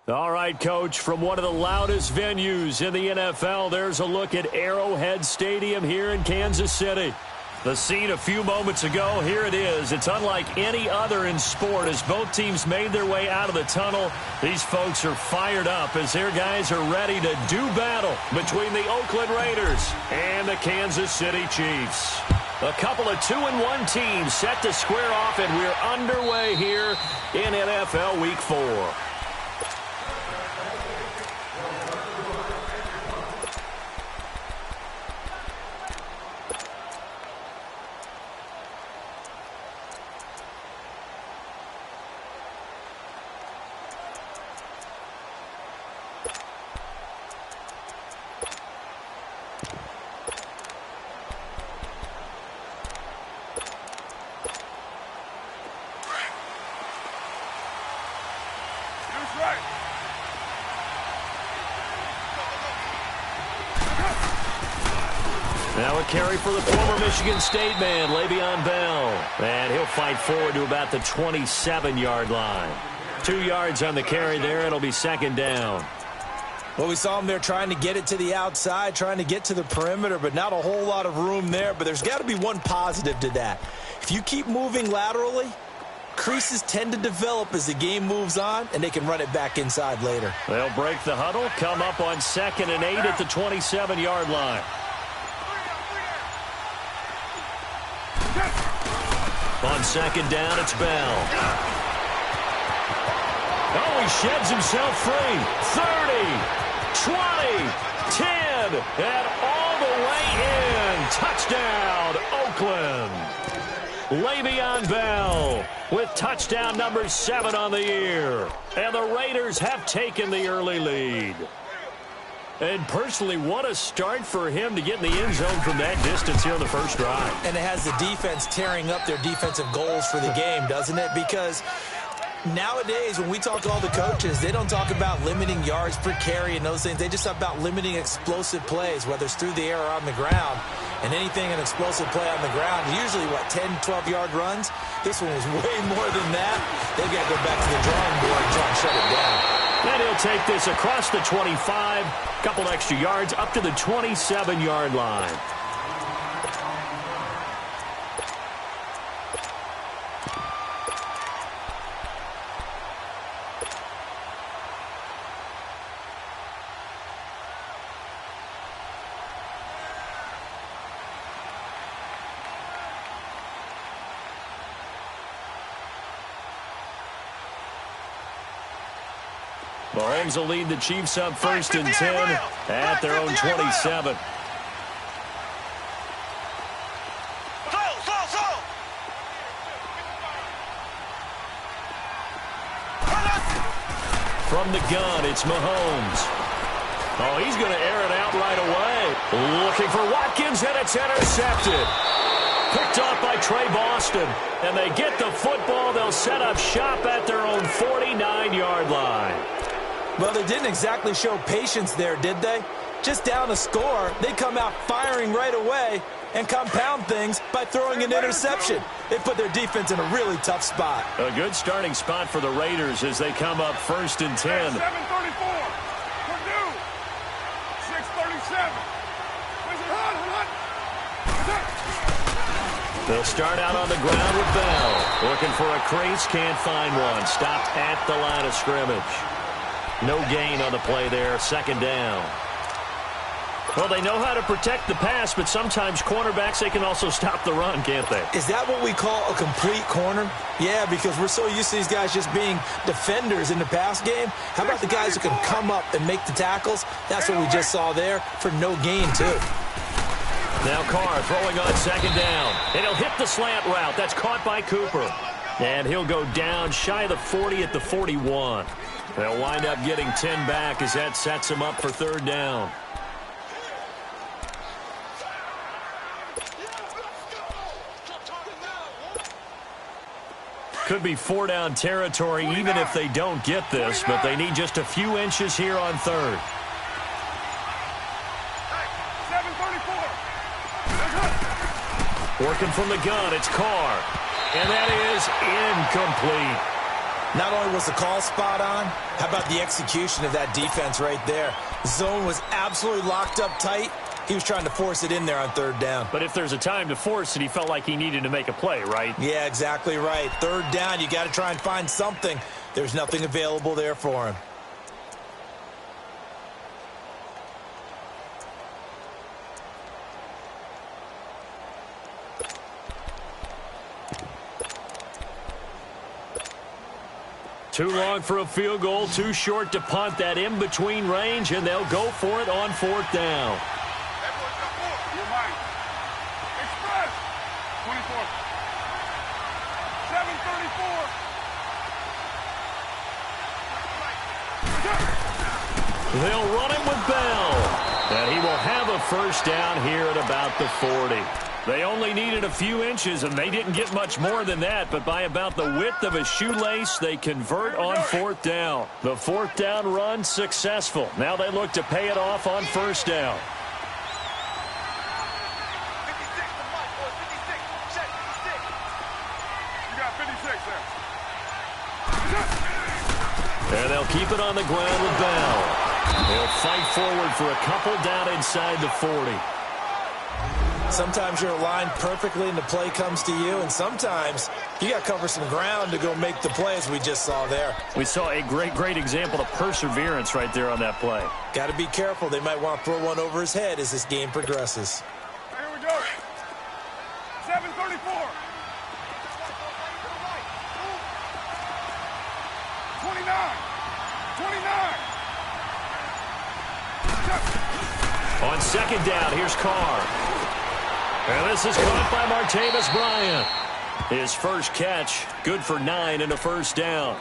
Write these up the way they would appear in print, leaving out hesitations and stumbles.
All right, Coach, from one of the loudest venues in the NFL, there's a look at Arrowhead Stadium here in Kansas City. The scene a few moments ago, here it is. It's unlike any other in sport as both teams made their way out of the tunnel. These folks are fired up as their guys are ready to do battle between the Oakland Raiders and the Kansas City Chiefs. A couple of 2-1 teams set to square off, and we're underway here in NFL Week 4. Now a carry for the former Michigan State man, Le'Veon Bell. And he'll fight forward to about the 27-yard line. 2 yards on the carry there. It'll be second down. Well, we saw him there trying to get it to the outside, trying to get to the perimeter, but not a whole lot of room there. But there's got to be one positive to that. If you keep moving laterally, creases tend to develop as the game moves on, and they can run it back inside later. They'll break the huddle, come up on 2nd and 8 at the 27-yard line. On second down, it's Bell. Oh, he sheds himself free. 30, 20, 10, and all the way in. Touchdown, Oakland. Le'Veon Bell with touchdown number 7 on the year. And the Raiders have taken the early lead. And personally, what a start for him to get in the end zone from that distance here on the first drive. And it has the defense tearing up their defensive goals for the game, doesn't it? Because nowadays, when we talk to all the coaches, they don't talk about limiting yards per carry and those things. They just talk about limiting explosive plays, whether it's through the air or on the ground. And anything an explosive play on the ground, usually, 10, 12-yard runs? This one was way more than that. They've got to go back to the drawing board and try and shut it down. And he'll take this across the 25, couple extra yards, up to the 27-yard line. Mahomes will lead the Chiefs up 1st and 10 at their own 27. From the gun, it's Mahomes. Oh, he's going to air it out right away. Looking for Watkins, and it's intercepted. Picked off by Trey Boston. And they get the football. They'll set up shop at their own 49-yard line. Well, they didn't exactly show patience there, did they? Just down a score, they come out firing right away and compound things by throwing an interception. They put their defense in a really tough spot. A good starting spot for the Raiders as they come up 1st and 10. 7:34. Purdue. 6:37. They'll start out on the ground with Bell. Looking for a crease, can't find one. Stopped at the line of scrimmage. No gain on the play there, 2nd down. Well, they know how to protect the pass, but sometimes cornerbacks, they can also stop the run, can't they? Is that what we call a complete corner? Yeah, because we're so used to these guys just being defenders in the pass game. How about the guys who can come up and make the tackles? That's what we just saw there for no gain, too. Now Carr throwing on 2nd down. And he'll hit the slant route. That's caught by Cooper. And he'll go down shy of the 40 at the 41. They'll wind up getting 10 back as that sets them up for 3rd down. Could be 4-down territory even if they don't get this, but they need just a few inches here on 3rd. Working from the gun, it's Carr. And that is incomplete. Not only was the call spot on, how about the execution of that defense right there? Zone was absolutely locked up tight. He was trying to force it in there on third down. But if there's a time to force it, he felt like he needed to make a play, right? Yeah, exactly right. Third down, you got to try and find something. There's nothing available there for him. Too long for a field goal, too short to punt that in-between range, and they'll go for it on fourth down. You're mine. Express. 24. 734. They'll run him with Bell, and he will have a first down here at about the 40. They only needed a few inches, and they didn't get much more than that, but by about the width of a shoelace, they convert on fourth down. The fourth down run successful. Now they look to pay it off on first down. 56 to Mike, boy. 56. Check, 56. You got 56 there. And they'll keep it on the ground with Bell. They'll fight forward for a couple down inside the 40. Sometimes you're aligned perfectly and the play comes to you, and sometimes you got to cover some ground to go make the play, as we just saw there. We saw a great example of perseverance right there on that play. Got to be careful. They might want to throw one over his head as this game progresses. Here we go. 734. 29. 29. On second down, here's Carr. And this is caught by Martavis Bryant. His first catch, good for 9 and a first down.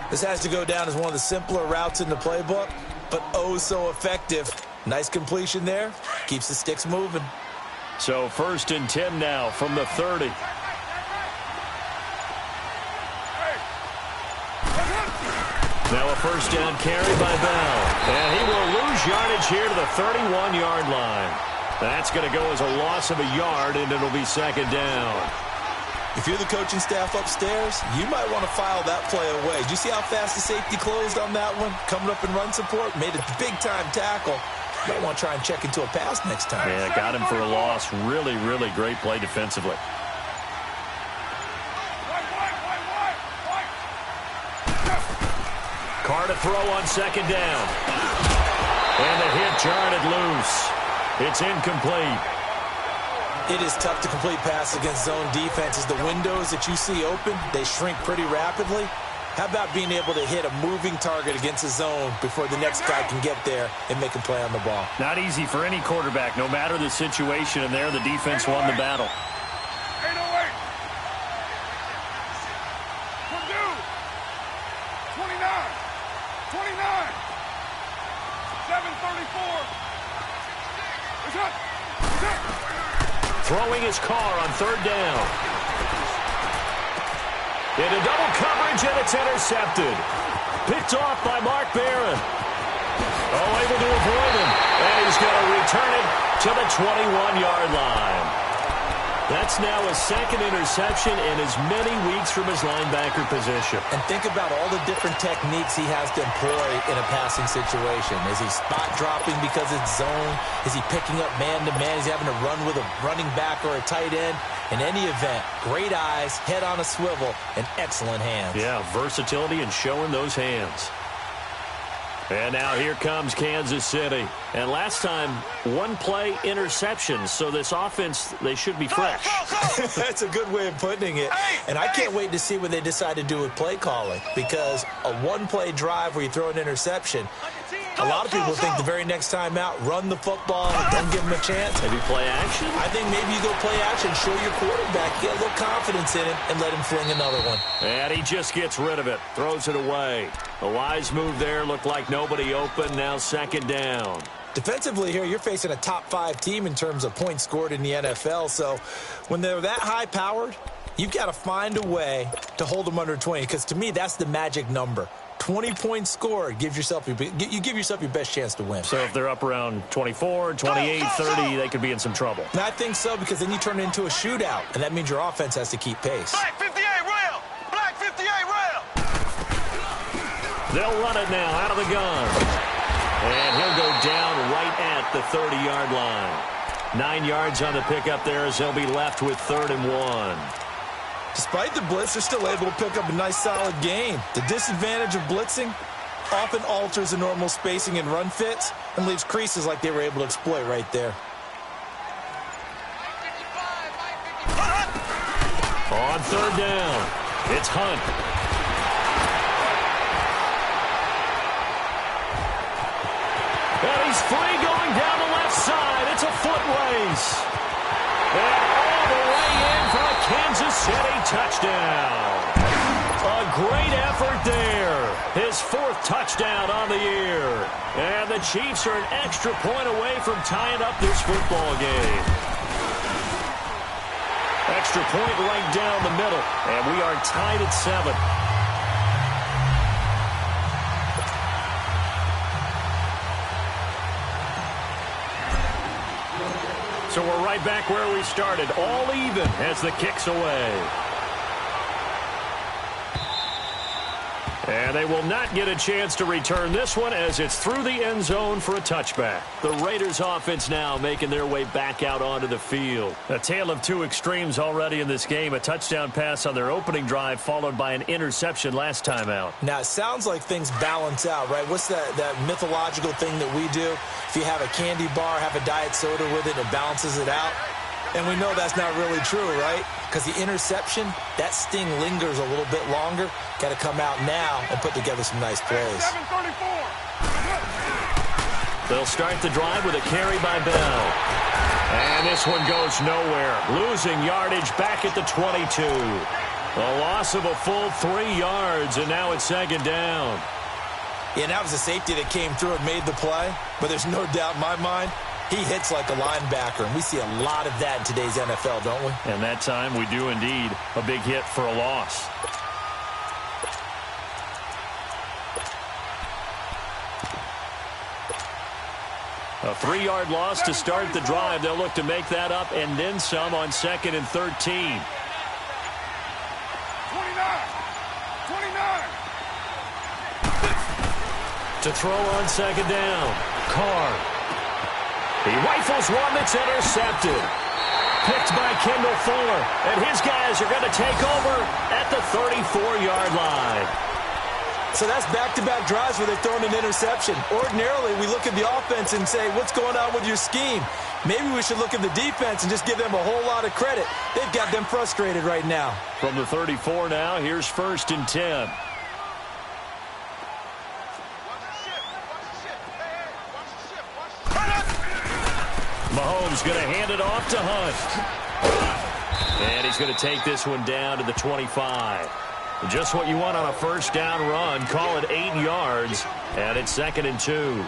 This has to go down as one of the simpler routes in the playbook, but oh so effective. Nice completion there. Keeps the sticks moving. So 1st and 10 now from the 30. Now a first down carry by Bell. And he will lose yardage here to the 31-yard line. That's going to go as a loss of a yard, and it'll be second down. If you're the coaching staff upstairs, you might want to file that play away. Did you see how fast the safety closed on that one? Coming up in run support, made a big-time tackle. You might want to try and check into a pass next time. Yeah, got him for a loss. Really great play defensively. Carr to throw on second down. And the hit jarred it loose. It's incomplete. It is tough to complete passes against zone defenses. The windows that you see open, they shrink pretty rapidly. How about being able to hit a moving target against a zone before the next guy can get there and make a play on the ball? Not easy for any quarterback, no matter the situation, and there the defense won the battle. 808. Purdue. 29. 29. 734. Throwing his Carr on third down. Into double coverage, and it's intercepted. Picked off by Mark Barron. Oh, able to avoid him. And he's going to return it to the 21-yard line. That's now a second interception in as many weeks from his linebacker position. And think about all the different techniques he has to employ in a passing situation. Is he spot dropping because it's zone? Is he picking up man-to-man? Is he having to run with a running back or a tight end? In any event, great eyes, head on a swivel, and excellent hands. Yeah, versatility and showing those hands. And now here comes Kansas City. And last time, one play interception. So this offense, they should be fresh. That's a good way of putting it. And I can't wait to see what they decide to do with play calling. Because a one-play drive where you throw an interception, a lot of people think the very next time out, run the football, don't give him a chance. Maybe play action? I think maybe you go play action, show your quarterback, get a little confidence in him, and let him fling another one. And he just gets rid of it, throws it away. A wise move there, looked like nobody open, now second down. Defensively here, you're facing a top-5 team in terms of points scored in the NFL, so when they're that high-powered, you've got to find a way to hold them under 20, because to me, that's the magic number. 20 points scored, you give yourself your best chance to win. So if they're up around 24, 28, 30, they could be in some trouble. And I think so, because then you turn it into a shootout, and that means your offense has to keep pace. Black 58 rail! Black 58 rail! They'll run it now out of the gun. And he'll go down right at the 30-yard line. 9 yards on the pickup there as they'll be left with 3rd and 1. Despite the blitz, they're still able to pick up a nice, solid gain. The disadvantage of blitzing often alters the normal spacing and run fits and leaves creases like they were able to exploit right there. On 3rd down, it's Hunt. And he's free going down the left side. It's a foot race. And all the way in for a Kansas City touchdown. A great effort there. His 4th touchdown on the year. And the Chiefs are an extra point away from tying up this football game. Extra point right down the middle. And we are tied at 7. So we're right back where we started, all even as the kick's away. And they will not get a chance to return this one as it's through the end zone for a touchback. The Raiders offense now making their way back out onto the field. A tale of two extremes already in this game. A touchdown pass on their opening drive followed by an interception last time out. Now, it sounds like things balance out, right? What's that mythological thing that we do? If you have a candy bar, have a diet soda with it, it balances it out. And we know that's not really true, right? Because the interception, that sting lingers a little bit longer. Got to come out now and put together some nice plays. 7:34. They'll start the drive with a carry by Bell. And this one goes nowhere. Losing yardage back at the 22. A loss of a full 3 yards, and now it's 2nd down. Yeah, and that was a safety that came through and made the play. But there's no doubt in my mind, he hits like a linebacker, and we see a lot of that in today's NFL, don't we? And that time we do indeed. A big hit for a loss. A 3-yard loss to start the drive. They'll look to make that up and then some on 2nd and 13. 29. To throw on 2nd down. Carr. He rifles one that's intercepted. Picked by Kendall Fuller. And his guys are going to take over at the 34-yard line. So that's back-to-back drives where they're throwing an interception. Ordinarily, we look at the offense and say, what's going on with your scheme? Maybe we should look at the defense and just give them a whole lot of credit. They've got them frustrated right now. From the 34 now, here's 1st and 10. Mahomes going to hand it off to Hunt. And he's going to take this one down to the 25. Just what you want on a 1st down run. Call it 8 yards. And it's 2nd and 2.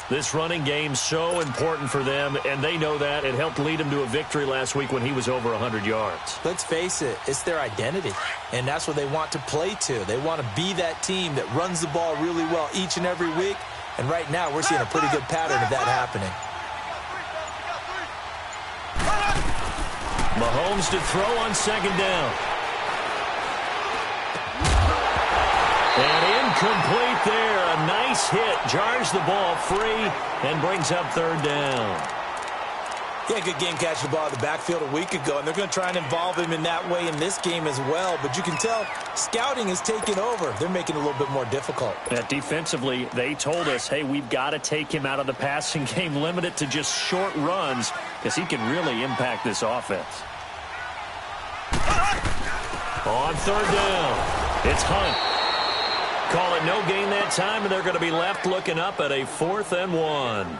This running game so important for them, and they know that. It helped lead them to a victory last week when he was over 100 yards. Let's face it, it's their identity, and that's what they want to play to. They want to be that team that runs the ball really well each and every week, and right now we're seeing a pretty good pattern of that happening. Mahomes to throw on 2nd down. And incomplete there. A nice hit. Jars the ball free and brings up 3rd down. Yeah, good game catching the ball in the backfield a week ago, and they're going to try and involve him in that way in this game as well. But you can tell scouting is taking over. They're making it a little bit more difficult. Defensively, they told us, hey, we've got to take him out of the passing game, limit it to just short runs, because he can really impact this offense. On 3rd down, it's Hunt. Call it no gain that time, and they're going to be left looking up at a 4th and 1.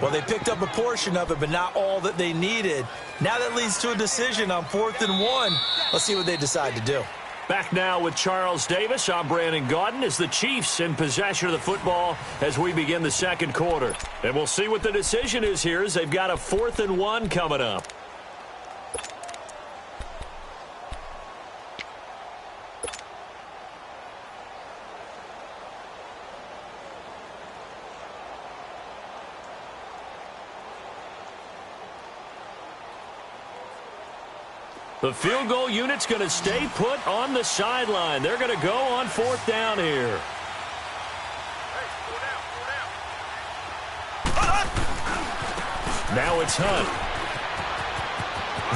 Well, they picked up a portion of it, but not all that they needed. Now that leads to a decision on 4th and 1. Let's see what they decide to do. Back now with Charles Davis. I'm Brandon Gaudin as the Chiefs in possession of the football as we begin the 2nd quarter. And we'll see what the decision is here as they've got a 4th and 1 coming up. The field goal unit's going to stay put on the sideline. They're going to go on 4th down here. Now it's Hunt.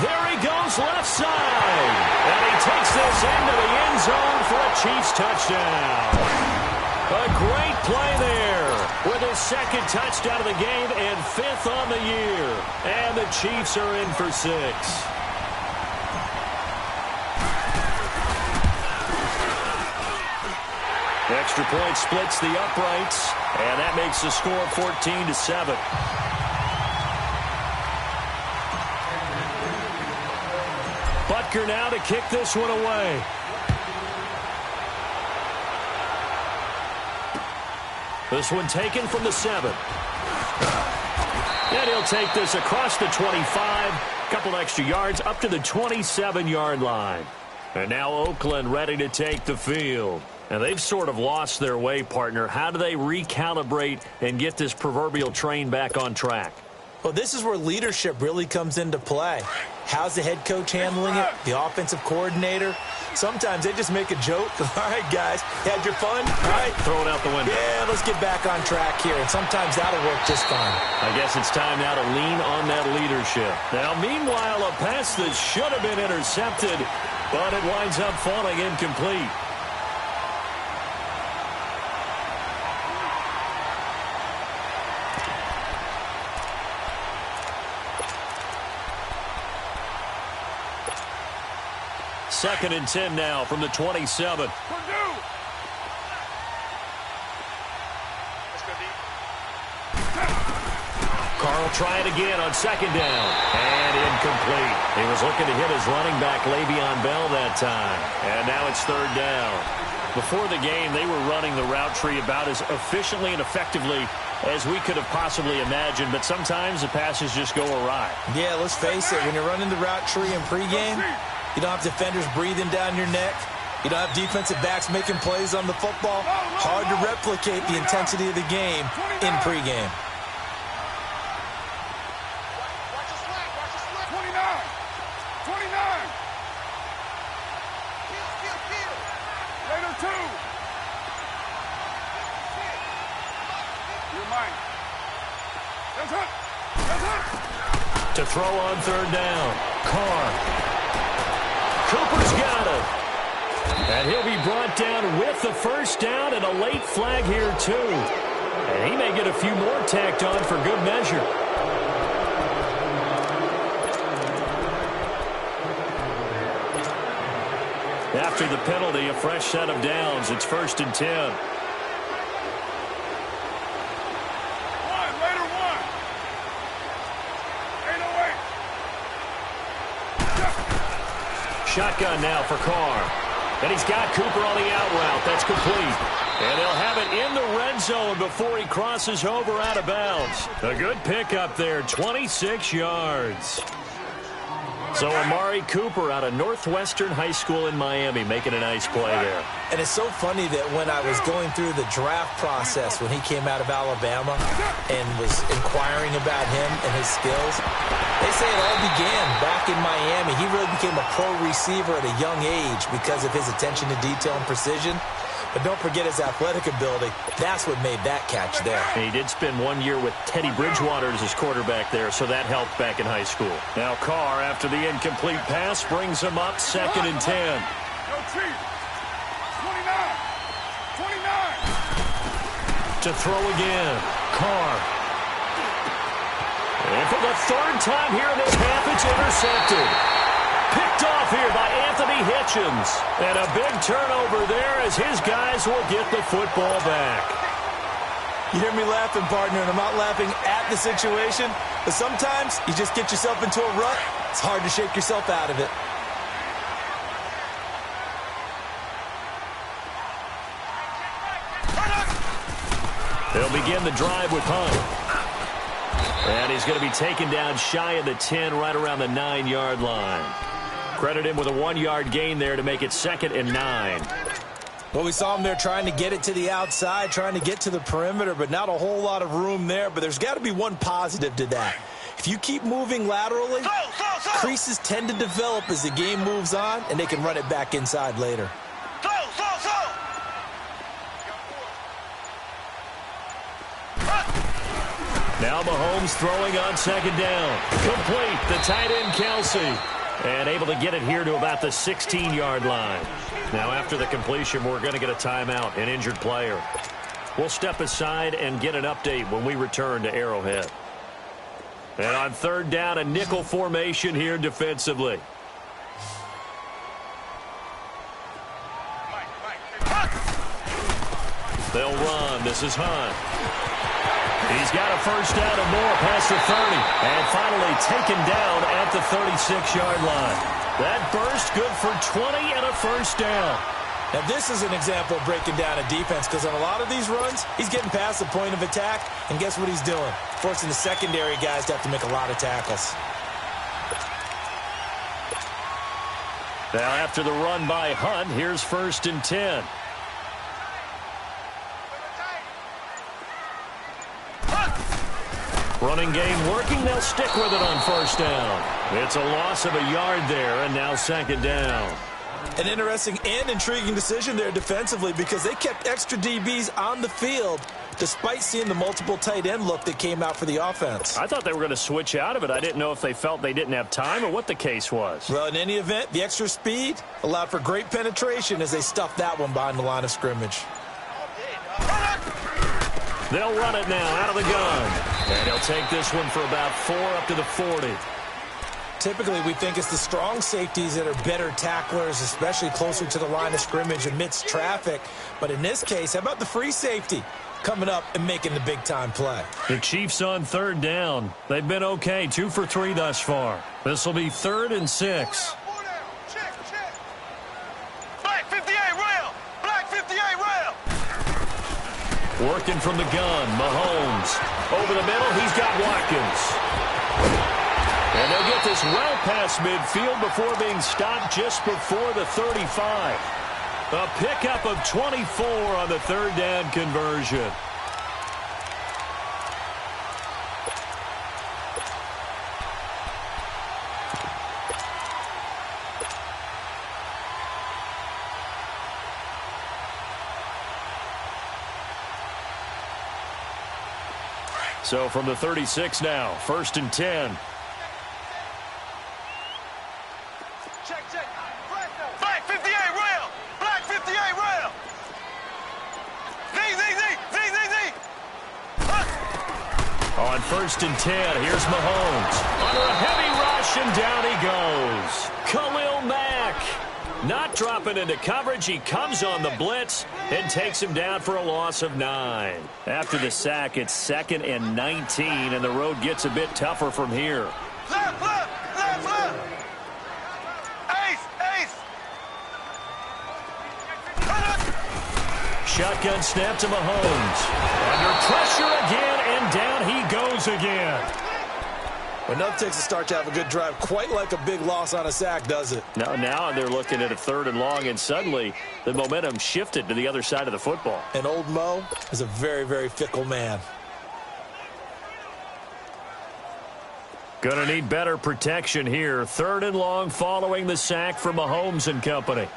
There he goes left side. And he takes this into the end zone for a Chiefs touchdown. A great play there with his 2nd touchdown of the game and 5th on the year. And the Chiefs are in for 6. Extra point splits the uprights, and that makes the score 14-7. Butker now to kick this one away. This one taken from the 7. And he'll take this across the 25. Couple extra yards up to the 27-yard line. And now Oakland ready to take the field. And they've sort of lost their way, partner. How do they recalibrate and get this proverbial train back on track? Well, this is where leadership really comes into play. How's the head coach handling it? The offensive coordinator? Sometimes they just make a joke. All right, guys, had your fun? All right. Throw it out the window. Yeah, let's get back on track here. And sometimes that'll work just fine. I guess it's time now to lean on that leadership. Now, meanwhile, a pass that should have been intercepted, but it winds up falling incomplete. Second and 10 now from the 27. Carl trying again on 2nd down. And incomplete. He was looking to hit his running back, Le'Veon Bell, that time. And now it's 3rd down. Before the game, they were running the route tree about as efficiently and effectively as we could have possibly imagined. But sometimes the passes just go awry. Yeah, let's face it. When you're running the route tree in pregame, you don't have defenders breathing down your neck. You don't have defensive backs making plays on the football. Hard to replicate the intensity of the game in pregame. Watch the slack. 29. Kill. Later 2. You're mine. That's it. To throw on 3rd down. Carr. Cooper's got it. And he'll be brought down with the 1st down and a late flag here, too. And he may get a few more tacked on for good measure. After the penalty, a fresh set of downs. It's 1st and 10. Shotgun now for Carr. And he's got Cooper on the out route. That's complete. And they'll have it in the red zone before he crosses over out of bounds. A good pickup there, 26 yards. So Amari Cooper out of Northwestern High School in Miami making a nice play there. And it's so funny that when I was going through the draft process when he came out of Alabama and was inquiring about him and his skills, they say it all began back in Miami. He really became a pro receiver at a young age because of his attention to detail and precision. But don't forget his athletic ability. That's what made that catch there. And he did spend 1 year with Teddy Bridgewater as his quarterback there, so that helped back in high school. Now Carr, after the incomplete pass, brings him up 2nd and 10. Yo, Chief. 29. To throw again. Carr. And for the 3rd time here in this half, it's intercepted. Picked off here by Anthony Hitchens. And a big turnover there as his guys will get the football back. You hear me laughing, partner, and I'm not laughing at the situation, but sometimes you just get yourself into a rut. It's hard to shake yourself out of it. They'll begin the drive with Hunt. And he's going to be taken down shy of the 10, right around the 9-yard line. Credit him with a 1-yard gain there to make it 2nd and 9. Well, we saw him there trying to get it to the outside, trying to get to the perimeter, but not a whole lot of room there. But there's got to be one positive to that. If If you keep moving laterally, creases tend to develop as the game moves on, and they can run it back inside later. Now Mahomes throwing on second down. Complete, the tight end Kelsey. And able to get it here to about the 16-yard line. Now after the completion, we're going to get a timeout, an injured player. We'll step aside and get an update when we return to Arrowhead. And on third down, a nickel formation here defensively. They'll run. This is Hunt. He's got a first down and more past the 30. And finally taken down at the 36-yard line. That burst good for 20 and a first down. Now, this is an example of breaking down a defense because on a lot of these runs, he's getting past the point of attack, and guess what he's doing? Forcing the secondary guys to have to make a lot of tackles. Now, after the run by Hunt, here's 1st and 10. Running game working. They'll stick with it on first down. It's a loss of a yard there, and now second down. An interesting and intriguing decision there defensively because they kept extra DBs on the field despite seeing the multiple tight end look that came out for the offense. I thought they were going to switch out of it. I didn't know if they felt they didn't have time or what the case was. Well, in any event, the extra speed allowed for great penetration as they stuffed that one behind the line of scrimmage. They'll run it now out of the gun. And they'll take this one for about 4 up to the 40. Typically, we think it's the strong safeties that are better tacklers, especially closer to the line of scrimmage amidst traffic. But in this case, how about the free safety coming up and making the big-time play? The Chiefs on third down. They've been okay, 2 for 3 thus far. This will be 3rd and 6. Black 58 rail! Black 58 rail! Working from the gun, Mahomes. Over the middle, he's got Watkins. And they'll get this well past midfield before being stopped just before the 35. A pickup of 24 on the third down conversion. So from the 36 now, 1st and 10. Black 58 rail! Black 58 rail! Z! On 1st and 10, here's Mahomes. Under a heavy rush, and down he goes. Khalil Mack. Not dropping into coverage. He comes on the blitz and takes him down for a loss of 9. After the sack, it's 2nd and 19, and the road gets a bit tougher from here. Left! Ace! Shotgun snap to Mahomes. Under pressure again, and down he goes again. Enough takes a start to have a good drive, quite like a big loss on a sack, does it? Now they're looking at a 3rd and long, and suddenly the momentum shifted to the other side of the football. And old Mo is a very, very fickle man. Going to need better protection here. 3rd and long following the sack from Mahomes and company.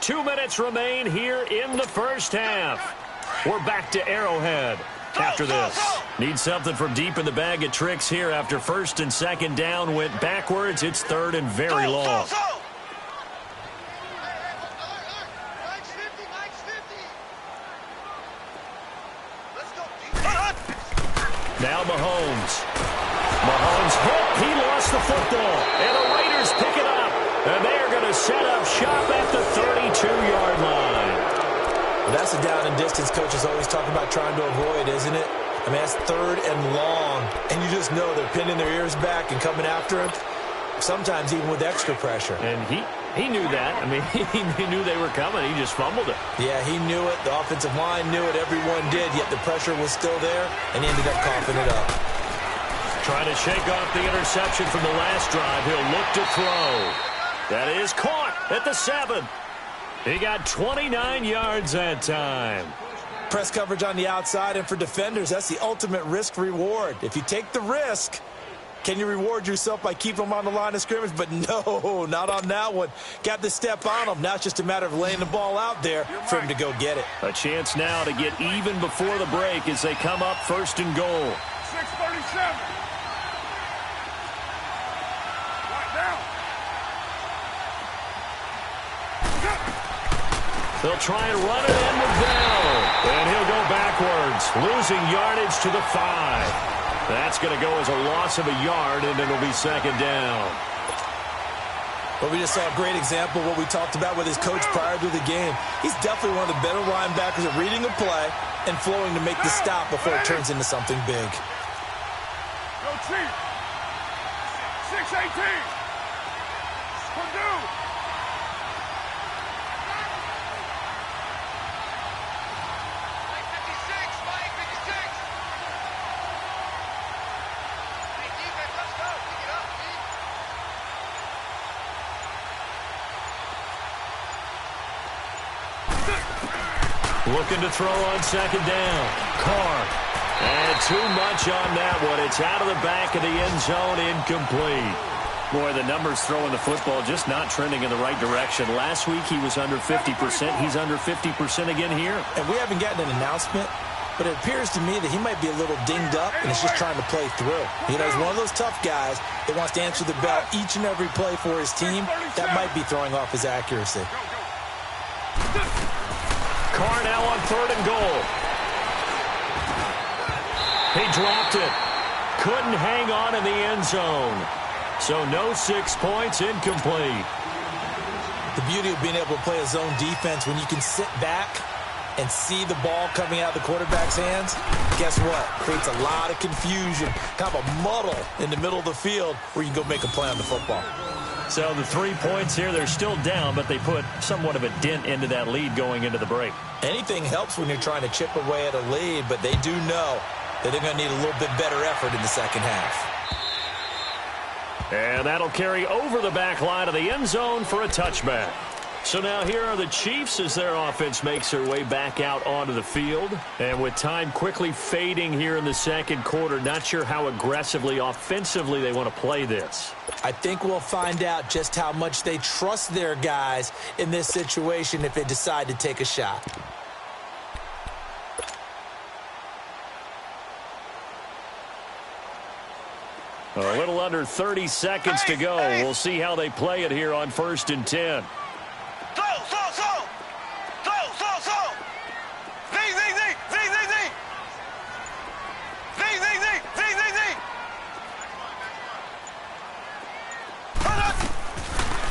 2 minutes remain here in the first half. We're back to Arrowhead after this. Need something from deep in the bag of tricks here after 1st and 2nd down went backwards. It's 3rd and very long. Now Mahomes. Mahomes hit. He lost the football. And the Raiders pick it up. And they are going to set up shop at the 32-yard line. Well, that's a down and distance coaches always talk about trying to avoid, isn't it? I mean, that's 3rd and long. And you just know they're pinning their ears back and coming after him, sometimes even with extra pressure. And he knew that. I mean, he knew they were coming. He just fumbled it. Yeah, he knew it. The offensive line knew it. Everyone did, yet the pressure was still there, and he ended up coughing it up. Trying to shake off the interception from the last drive. He'll look to throw. That is caught at the 7. He got 29 yards that time. Press coverage on the outside, and for defenders, that's the ultimate risk-reward. If you take the risk, can you reward yourself by keeping them on the line of scrimmage? But no, not on that one. Got to step on them. Now it's just a matter of laying the ball out there for him to go get it. A chance now to get even before the break as they come up first and goal. 6:37. Right down. They'll try and run it in with Bell. And he'll go backwards, losing yardage to the 5. That's going to go as a loss of a yard, and it'll be second down. Well, we just saw a great example of what we talked about with his coach prior to the game. He's definitely one of the better linebackers at reading a play and flowing to make the stop before it turns into something big. Go Chief. 6:18. Purdue. Looking to throw on second down. Carr. And too much on that one. It's out of the back of the end zone, incomplete. Boy, the numbers throwing the football just not trending in the right direction. Last week he was under 50%. He's under 50% again here. And we haven't gotten an announcement, but it appears to me that he might be a little dinged up and is just trying to play through. You know, he's one of those tough guys that wants to answer the bell each and every play for his team. That might be throwing off his accuracy. Carr now on third and goal. He dropped it. Couldn't hang on in the end zone. So no 6 points, incomplete. The beauty of being able to play a zone defense when you can sit back and see the ball coming out of the quarterback's hands, guess what? Creates a lot of confusion, kind of a muddle in the middle of the field where you can go make a play on the football. So the 3 points here, they're still down, but they put somewhat of a dent into that lead going into the break. Anything helps when you're trying to chip away at a lead, but they do know that they're going to need a little bit better effort in the second half. And that'll carry over the back line of the end zone for a touchback. So now here are the Chiefs as their offense makes their way back out onto the field. And with time quickly fading here in the second quarter, not sure how aggressively, offensively they want to play this. I think we'll find out just how much they trust their guys in this situation if they decide to take a shot. A little under 30 seconds to go. We'll see how they play it here on 1st and 10.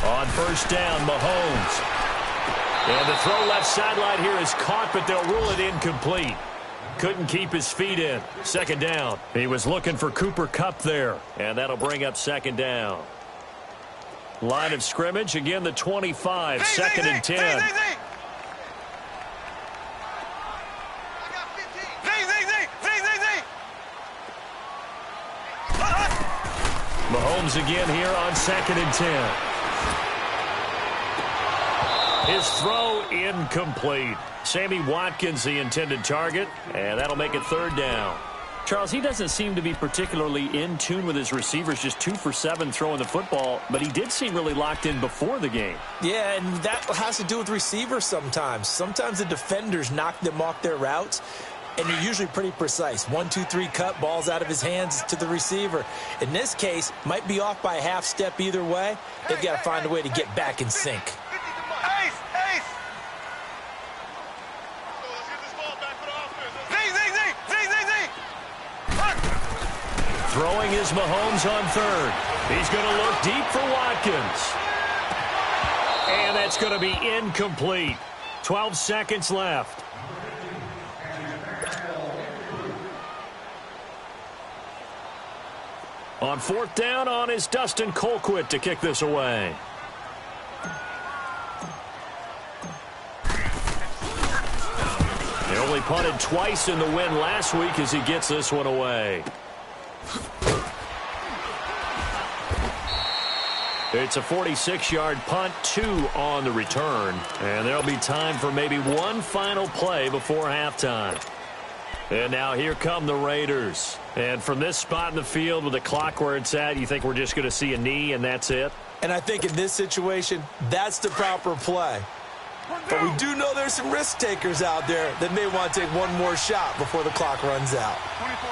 On first down, Mahomes. And the throw left sideline here is caught, but they'll rule it incomplete. Couldn't keep his feet in. Second down. He was looking for Cooper Kupp there. And that'll bring up second down. Line of scrimmage, again the 25, 2nd and 10. Mahomes again here on 2nd and 10. His throw incomplete. Sammy Watkins the intended target, and that'll make it third down. Charles, he doesn't seem to be particularly in tune with his receivers, just 2 for 7 throwing the football, but he did seem really locked in before the game. Yeah, and that has to do with receivers sometimes. Sometimes the defenders knock them off their routes, and they're usually pretty precise. 1, 2, 3 cut, balls out of his hands to the receiver. In this case, might be off by a half step either way. They've got to find a way to get back in sync. Throwing is Mahomes on third. He's going to look deep for Watkins. And that's going to be incomplete. 12 seconds left. On fourth down on is Dustin Colquitt to kick this away. He only punted twice in the win last week as he gets this one It's a 46-yard punt, 2 on the return. And there'll be time for maybe one final play before halftime. And now here come the Raiders. And from this spot in the field with the clock where it's at, you think we're just going to see a knee and that's it? And I think in this situation, that's the proper play. But we do know there's some risk takers out there that may want to take one more shot before the clock runs out. 24.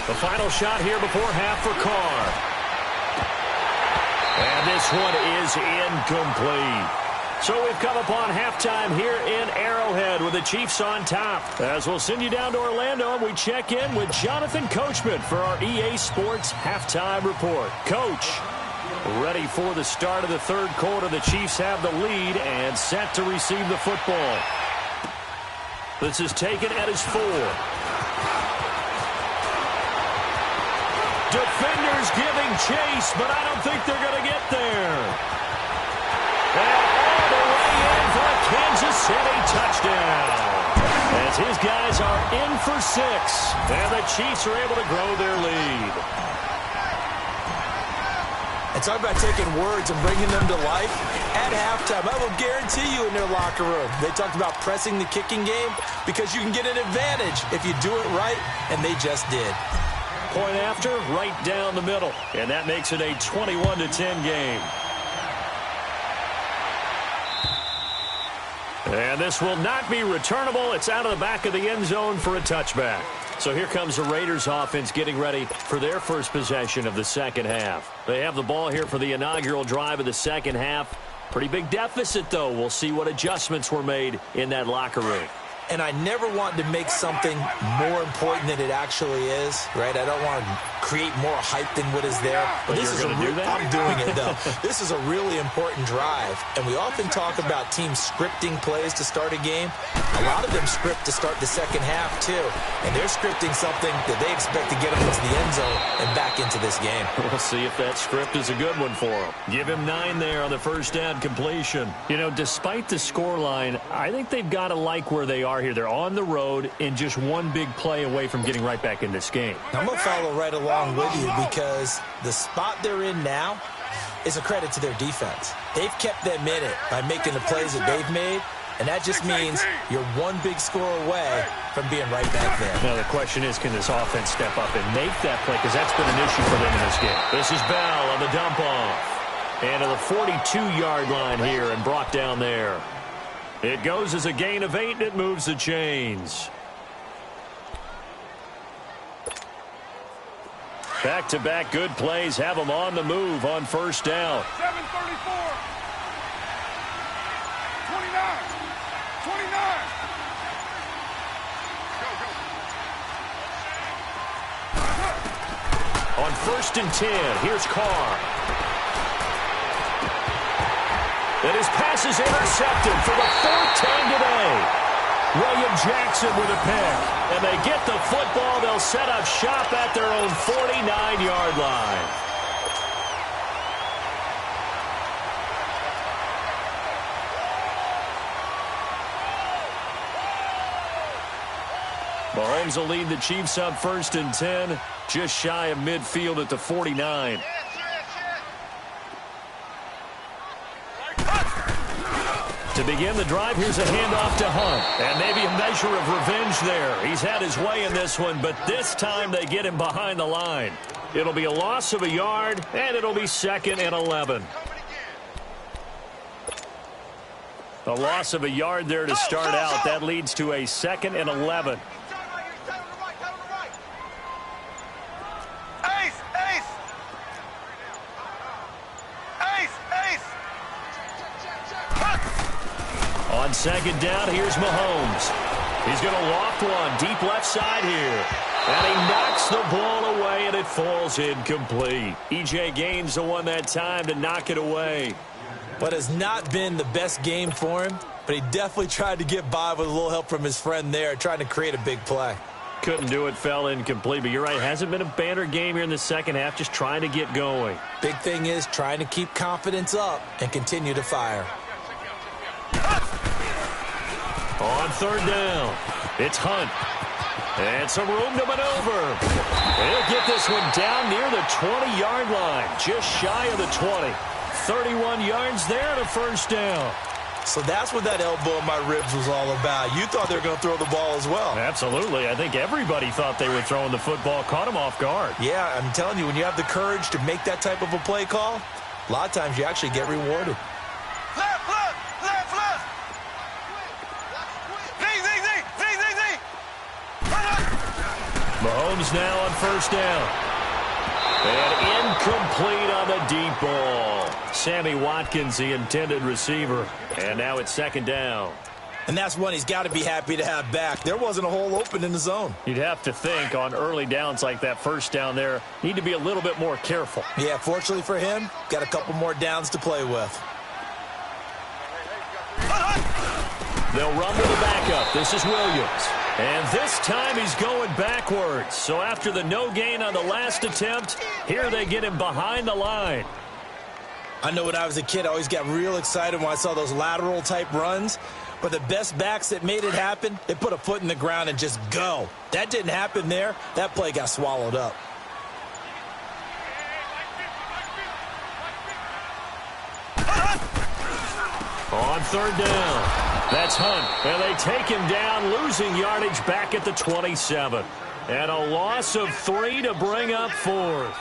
The final shot here before half for Carr. And this one is incomplete. So we've come upon halftime here in Arrowhead with the Chiefs on top. As we'll send you down to Orlando, and we check in with Jonathan Coachman for our EA Sports Halftime Report. Coach, ready for the start of the third quarter. The Chiefs have the lead and set to receive the football. This is taken at his 4. Defenders giving chase, but I don't think they're going to get there. And all the way in for a Kansas City touchdown. As his guys are in for 6, and the Chiefs are able to grow their lead. And talk about taking words and bringing them to life. At halftime, I will guarantee you in their locker room, they talked about pressing the kicking game because you can get an advantage if you do it right, and they just did. Point after, right down the middle. And that makes it a 21-10 game. And this will not be returnable. It's out of the back of the end zone for a touchback. So here comes the Raiders offense getting ready for their first possession of the second half. They have the ball here for the inaugural drive of the second half. Pretty big deficit, though. We'll see what adjustments were made in that locker room. And I never want to make something more important than it actually is, right? I don't want to create more hype than what is there. But this is going to do that? I'm doing it, though. This is a really important drive. And we often talk about teams scripting plays to start a game. A lot of them script to start the second half, too. And they're scripting something that they expect to get them into the end zone and back into this game. We'll see if that script is a good one for them. Give him 9 there on the first down completion. You know, despite the scoreline, I think they've got to like where they are here. They're on the road and just one big play away from getting right back in this game. I'm going to follow right along with you because the spot they're in now is a credit to their defense. They've kept them in it by making the plays that they've made, and that just means you're one big score away from being right back there. Now the question is, can this offense step up and make that play? Because that's been an issue for them in this game. This is Bell on the dump off. And to the 42-yard line here and brought down there. It goes as a gain of 8, and it moves the chains. Back-to-back good plays have them on the move on first down. 7:34. 29. 29. Go. On first and 10, here's Carr. And his pass is intercepted for the 4th time today. William Jackson with a pick. And they get the football. They'll set up shop at their own 49-yard line. Mahomes will lead the Chiefs up first and 10, just shy of midfield at the 49. To begin the drive, here's a handoff to Hunt. And maybe a measure of revenge there. He's had his way in this one, but this time they get him behind the line. It'll be a loss of a yard, and it'll be 2nd and 11. A loss of a yard there to start out. That leads to a 2nd and 11. On second down, here's Mahomes. He's going to loft one deep left side here. And he knocks the ball away, and it falls incomplete. E.J. Gaines the one that time to knock it away. But has not been the best game for him, but he definitely tried to get by with a little help from his friend there, trying to create a big play. Couldn't do it, fell incomplete. But you're right, hasn't been a banner game here in the second half, just trying to get going. Big thing is trying to keep confidence up and continue to fire. On third down, it's Hunt. And some room to maneuver. He'll get this one down near the 20-yard line, just shy of the 20. 31 yards there and a first down. So that's what that elbow in my ribs was all about. You thought they were going to throw the ball as well. Absolutely. I think everybody thought they were throwing the football, caught him off guard. Yeah, I'm telling you, when you have the courage to make that type of a play call, a lot of times you actually get rewarded. Left, left, left, left. Zing, zing, zing, zing, zing, zing. Mahomes now on first down. And incomplete on the deep ball. Sammy Watkins, the intended receiver. And now it's second down. And that's one he's got to be happy to have back. There wasn't a hole open in the zone. You'd have to think on early downs like that first down there, need to be a little bit more careful. Yeah, fortunately for him, got a couple more downs to play with. They'll run to the backup. This is Williams. And this time he's going backwards. So after the no gain on the last attempt, here they get him behind the line. I know when I was a kid, I always got real excited when I saw those lateral type runs. But the best backs that made it happen, they put a foot in the ground and just go. That didn't happen there. That play got swallowed up. On third down. That's Hunt. And they take him down, losing yardage back at the 27. And a loss of 3 to bring up 4th.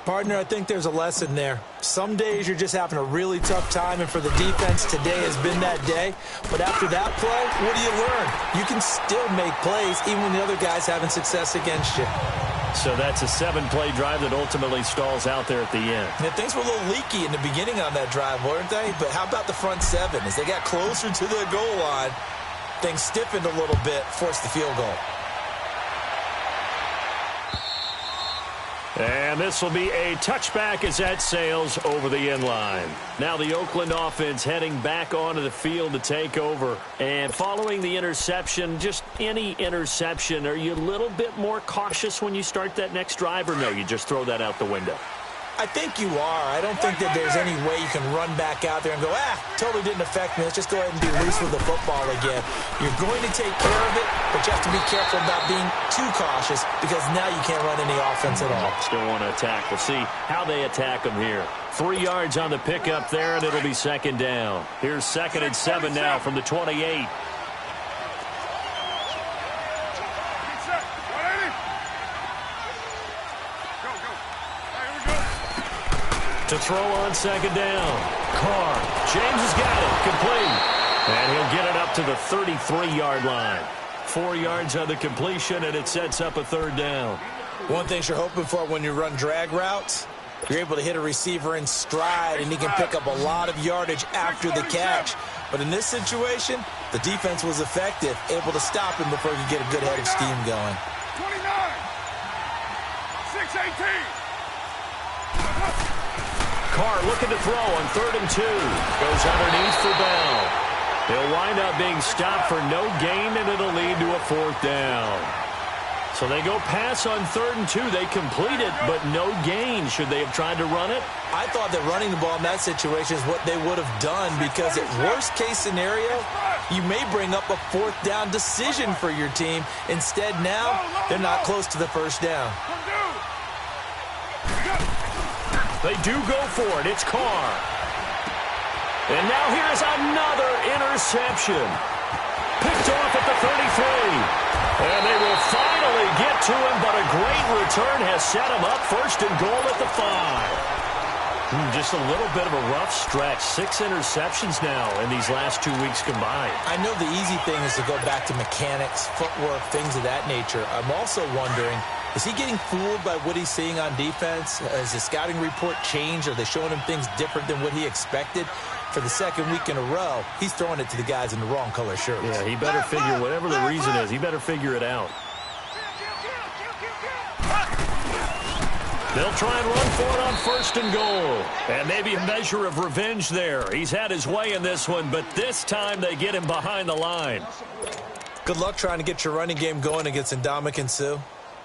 Partner, I think there's a lesson there. Some days you're just having a really tough time, and for the defense, today has been that day. But after that play, what do you learn? You can still make plays even when the other guy's having success against you. So that's a 7-play drive that ultimately stalls out there at the end. Yeah, things were a little leaky in the beginning on that drive, weren't they? But how about the front 7? As they got closer to the goal line, things stiffened a little bit, forced the field goal. And this will be a touchback as that sails over the end line. Now the Oakland offense heading back onto the field to take over. And following the interception, just any interception, are you a little bit more cautious when you start that next drive, or no, you just throw that out the window? I think you are. I don't think that there's any way you can run back out there and go, totally didn't affect me. Let's just go ahead and be loose with the football again. You're going to take care of it, but you have to be careful about being too cautious because now you can't run any offense at all. Still want to attack. We'll see how they attack them here. 3 yards on the pickup there, and it'll be second down. Here's 2nd and 7 now from the 28. To throw on second down. Carr. James has got it. Complete. And he'll get it up to the 33-yard line. 4 yards on the completion, and it sets up a third down. One thing you're hoping for when you run drag routes, you're able to hit a receiver in stride, and he can pick up a lot of yardage after the catch. But in this situation, the defense was effective, able to stop him before he could get a good head of steam going. 29. 6-18. Carr looking to throw on 3rd and 2. Goes underneath for Bell. He'll wind up being stopped for no gain, and it'll lead to a 4th down. So they go pass on 3rd and 2. They complete it, but no gain. Should they have tried to run it? I thought that running the ball in that situation is what they would have done, because at worst case scenario, you may bring up a 4th down decision for your team. Instead, now they're not close to the first down. They do go for it. It's Carr. And now here's another interception. Picked off at the 33. And they will finally get to him, but a great return has set him up 1st and goal at the 5. Just a little bit of a rough stretch. 6 interceptions now in these last 2 weeks combined. I know the easy thing is to go back to mechanics, footwork, things of that nature. I'm also wondering, is he getting fooled by what he's seeing on defense? Has the scouting report changed? Are they showing him things different than what he expected? For the 2nd week in a row, he's throwing it to the guys in the wrong color shirts. Yeah, he better figure, whatever the reason is, he better figure it out. They'll try and run for it on 1st and goal. And maybe a measure of revenge there. He's had his way in this one, but this time they get him behind the line. Good luck trying to get your running game going against Ndamukong Suh.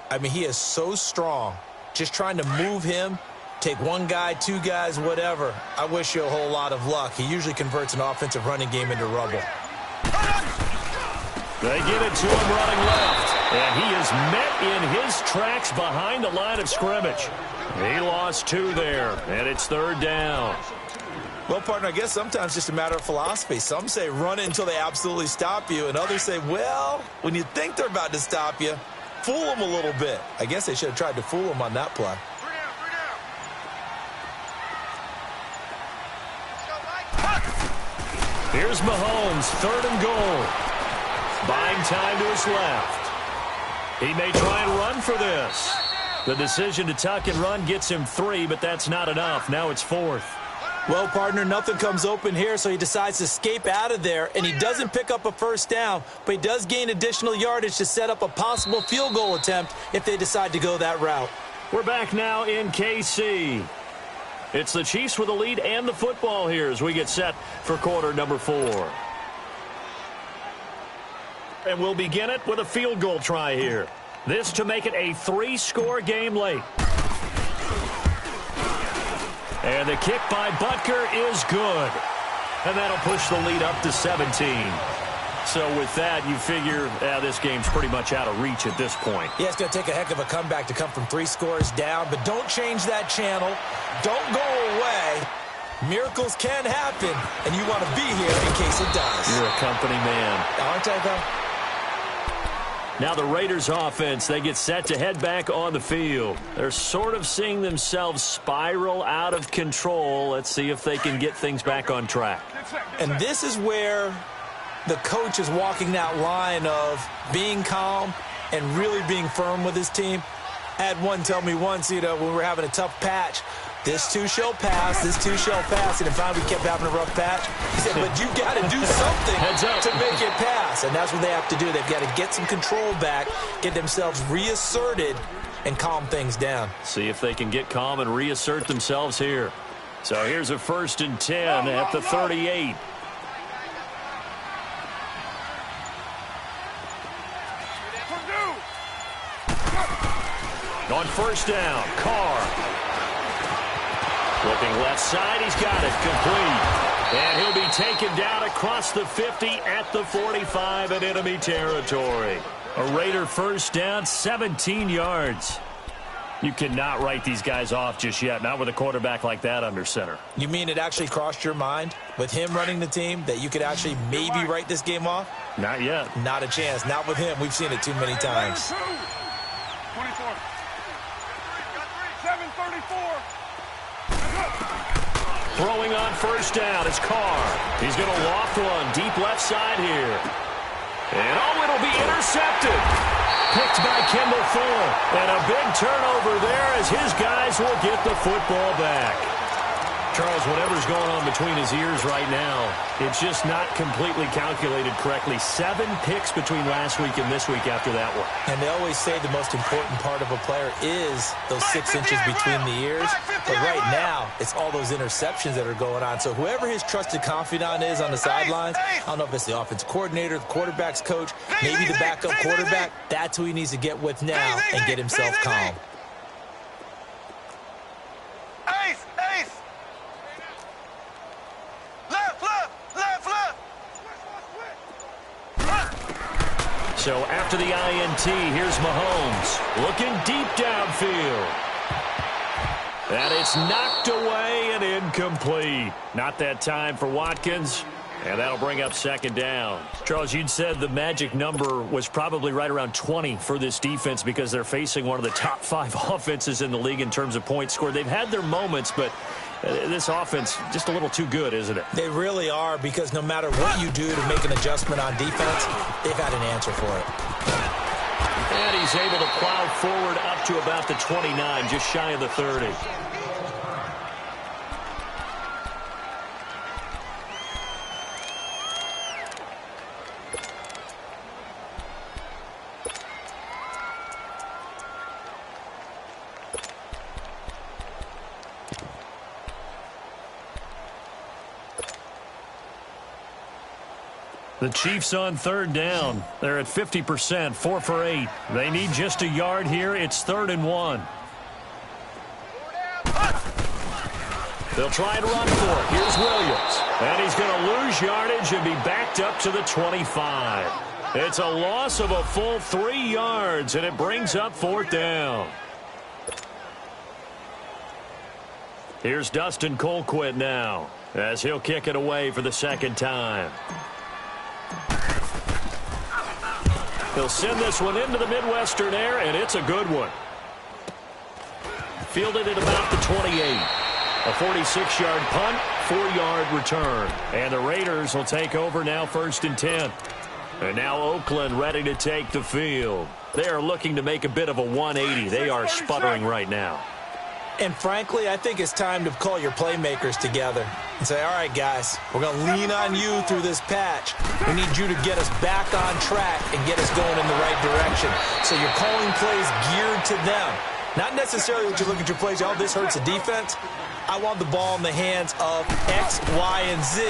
I mean, he is so strong. Just trying to move him, take one guy, 2 guys, whatever. I wish you a whole lot of luck. He usually converts an offensive running game into rubble. They get it to him running left. And he is met in his tracks behind the line of scrimmage. He lost 2 there, and it's 3rd down. Well, partner, I guess sometimes it's just a matter of philosophy. Some say run it until they absolutely stop you, and others say, well, when you think they're about to stop you, fool them a little bit. I guess they should have tried to fool them on that play. Here's Mahomes, 3rd and goal. Buying time to his left. He may try and run for this. The decision to tuck and run gets him 3, but that's not enough. Now it's 4th. Well, partner, nothing comes open here, so he decides to escape out of there, and he doesn't pick up a 1st down, but he does gain additional yardage to set up a possible field goal attempt if they decide to go that route. We're back now in KC. It's the Chiefs with the lead and the football here as we get set for quarter number 4. And we'll begin it with a field goal try here. This to make it a 3-score game late. And the kick by Butker is good. And that'll push the lead up to 17. So with that, you figure this game's pretty much out of reach at this point. Yeah, it's going to take a heck of a comeback to come from 3 scores down, but don't change that channel. Don't go away. Miracles can happen, and you want to be here in case it does. You're a company man. Aren't I, though? Now the Raiders offense, they get set to head back on the field. They're sort of seeing themselves spiral out of control. Let's see if they can get things back on track. And this is where the coach is walking that line of being calm and really being firm with his team. I had one tell me once, when we were having a tough patch, this too shall pass, this too shall pass. And if finally we kept having a rough patch, he said, but you got to do something to make it pass. And that's what they have to do. They've got to get some control back, get themselves reasserted, and calm things down. See if they can get calm and reassert themselves here. So here's a 1st and 10 at the 38. On 1st down, Carr. Looking left side, he's got it, complete. And he'll be taken down across the 50 at the 45 in enemy territory. A Raider 1st down, 17 yards. You cannot write these guys off just yet, not with a quarterback like that under center. You mean it actually crossed your mind with him running the team that you could actually maybe write this game off? Not yet. Not a chance. Not with him. We've seen it too many times. 24. 7:34. Throwing on 1st down is Carr. He's going to loft one deep left side here. And it'll be intercepted. Picked by Kendall Fuller. And a big turnover there as his guys will get the football back. Charles, whatever's going on between his ears right now, it's just not completely calculated correctly. 7 picks between last week and this week after that one. And they always say the most important part of a player is those 6 inches between the ears. But right now, it's all those interceptions that are going on. So whoever his trusted confidant is on the sidelines, I don't know if it's the offensive coordinator, the quarterback's coach, maybe the backup quarterback, that's who he needs to get with now and get himself calm. So after the INT, here's Mahomes looking deep downfield. And it's knocked away and incomplete. Not that time for Watkins. And that'll bring up 2nd down. Charles, you'd said the magic number was probably right around 20 for this defense because they're facing one of the top 5 offenses in the league in terms of points scored. They've had their moments, but this offense just a little too good, isn't it? They really are, because no matter what you do to make an adjustment on defense, they've had an answer for it. And he's able to plow forward up to about the 29, just shy of the 30. The Chiefs on 3rd down. They're at 50%, 4 for 8. They need just a yard here. It's 3rd and 1. They'll try and run for it. Here's Williams. And he's going to lose yardage and be backed up to the 25. It's a loss of a full 3 yards, and it brings up 4th down. Here's Dustin Colquitt now, as he'll kick it away for the 2nd time. He'll send this one into the Midwestern air, and it's a good one. Fielded at about the 28. A 46-yard punt, 4-yard return. And the Raiders will take over now 1st and 10. And now Oakland ready to take the field. They are looking to make a bit of a 180. They are sputtering right now. And frankly, I think it's time to call your playmakers together and say, all right, guys, we're going to lean on you through this patch. We need you to get us back on track and get us going in the right direction. So you're calling plays geared to them. Not necessarily that you look at your plays, oh, this hurts the defense. I want the ball in the hands of X, Y, and Z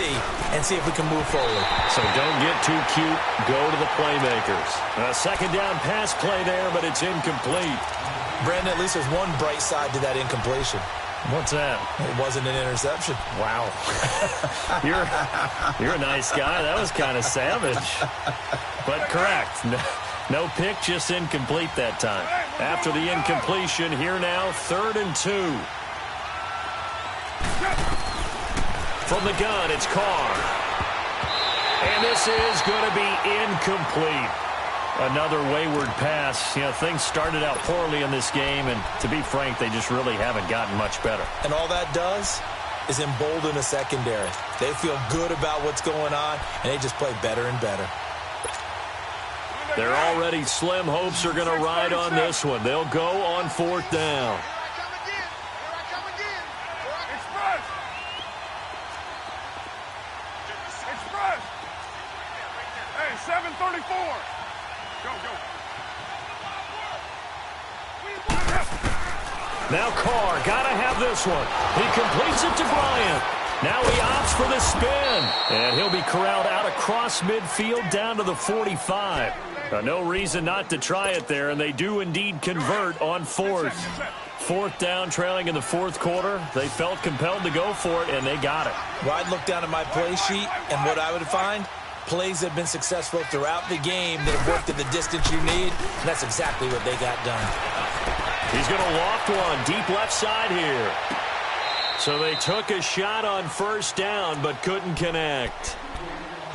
and see if we can move forward. So don't get too cute. Go to the playmakers. A 2nd down pass play there, but it's incomplete. Brandon, at least there's one bright side to that incompletion. What's that? It wasn't an interception. Wow. You're a nice guy. That was kind of savage. But correct. No pick, just incomplete that time. After the incompletion, here now, 3rd and 2. From the gun, it's Carr. And this is going to be incomplete. Another wayward pass. You know, things started out poorly in this game, and to be frank, they just really haven't gotten much better. And all that does is embolden a secondary. They feel good about what's going on, and they just play better and better. They're already slim hopes are going to ride on this one. They'll go on 4th down. Hey, 734. Go. Now Carr, gotta have this one. He completes it to Bryant. Now he opts for the spin. And he'll be corralled out across midfield down to the 45. No reason not to try it there, and they do indeed convert on 4th. 4th down, trailing in the 4th quarter. They felt compelled to go for it, and they got it. Well, I'd look down at my play sheet, and what I would find, plays that have been successful throughout the game that have worked at the distance you need, and that's exactly what they got done. He's going to loft one deep left side here. So they took a shot on 1st down, but couldn't connect.